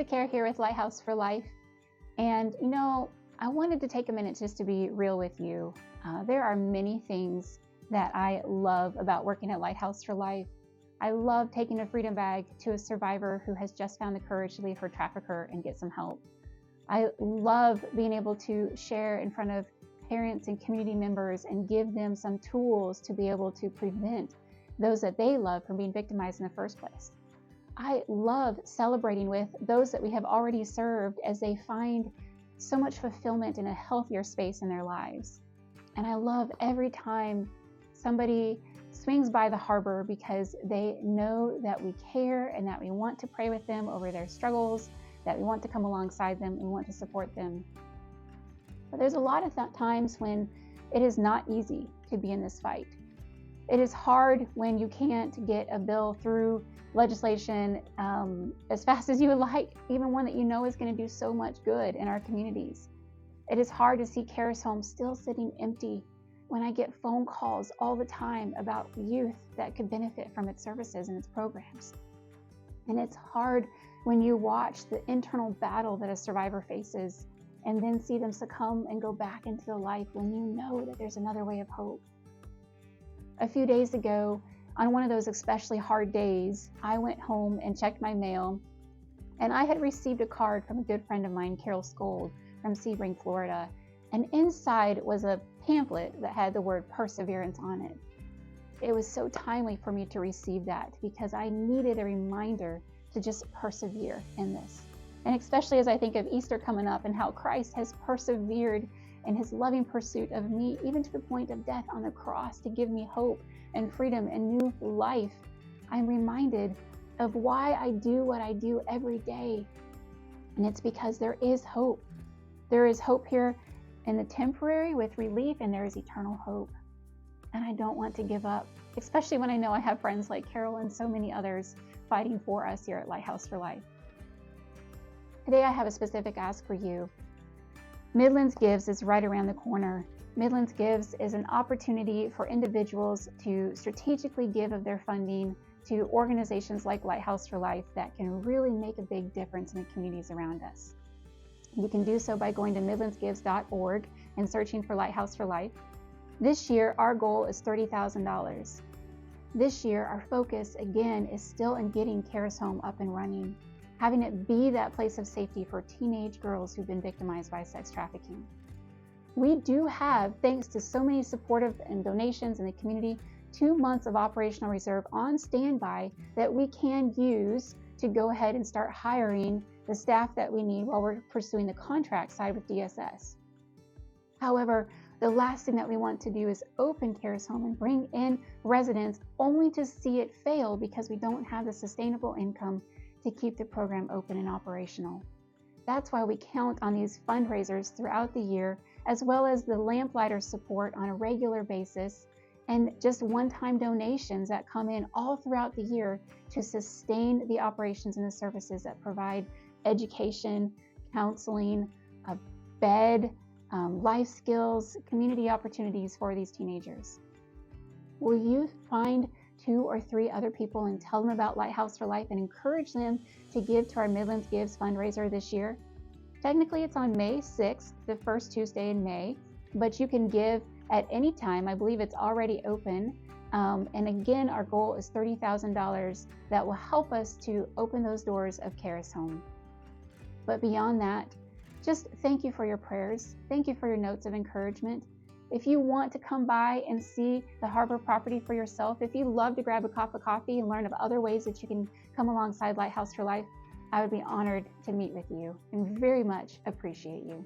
Lisa Care here with Lighthouse for Life. And I wanted to take a minute just to be real with you. There are many things that I love about working at Lighthouse for Life. I love taking a freedom bag to a survivor who has just found the courage to leave her trafficker and get some help. I love being able to share in front of parents and community members and give them some tools to be able to prevent those that they love from being victimized in the first place. I love celebrating with those that we have already served as they find so much fulfillment in a healthier space in their lives. And I love every time somebody swings by the harbor because they know that we care and that we want to pray with them over their struggles, that we want to come alongside them and want to support them. But there's a lot of times when it is not easy to be in this fight. It is hard when you can't get a bill through legislation as fast as you would like, even one that you know is going to do so much good in our communities. It is hard to see Caris homes still sitting empty when I get phone calls all the time about youth that could benefit from its services and its programs. And it's hard when you watch the internal battle that a survivor faces and then see them succumb and go back into the life when you know that there's another way of hope. A few days ago, on one of those especially hard days, I went home and checked my mail, and I had received a card from a good friend of mine, Carol Skold, from Sebring, Florida, and inside was a pamphlet that had the word perseverance on it. It was so timely for me to receive that because I needed a reminder to just persevere in this. And especially as I think of Easter coming up and how Christ has persevered in his loving pursuit of me, even to the point of death on the cross to give me hope and freedom and new life, I'm reminded of why I do what I do every day. And it's because there is hope. There is hope here in the temporary with relief, and there is eternal hope. And I don't want to give up, especially when I know I have friends like Carol and so many others fighting for us here at Lighthouse for Life. Today I have a specific ask for you. Midlands Gives is right around the corner. Midlands Gives is an opportunity for individuals to strategically give of their funding to organizations like Lighthouse for Life that can really make a big difference in the communities around us. You can do so by going to midlandsgives.org and searching for Lighthouse for Life. This year, our goal is $30,000. This year, our focus, again, is still in getting Caris Home up and running, having it be that place of safety for teenage girls who've been victimized by sex trafficking. We do have, thanks to so many supportive and donations in the community, 2 months of operational reserve on standby that we can use to go ahead and start hiring the staff that we need while we're pursuing the contract side with DSS. However, the last thing that we want to do is open Caris Home and bring in residents only to see it fail because we don't have the sustainable income to keep the program open and operational. That's why we count on these fundraisers throughout the year, as well as the lamplighter support on a regular basis, and just one-time donations that come in all throughout the year to sustain the operations and the services that provide education, counseling, a bed, life skills, community opportunities for these teenagers. Will you find 2 or 3 other people and tell them about Lighthouse for Life and encourage them to give to our Midlands Gives fundraiser this year? Technically, it's on May 6th, the first Tuesday in May, but you can give at any time. I believe it's already open. And again, our goal is $30,000 that will help us to open those doors of Caris Home. But beyond that, just thank you for your prayers. Thank you for your notes of encouragement. If you want to come by and see the harbor property for yourself, if you love to grab a cup of coffee and learn of other ways that you can come alongside Lighthouse for Life, I would be honored to meet with you and very much appreciate you.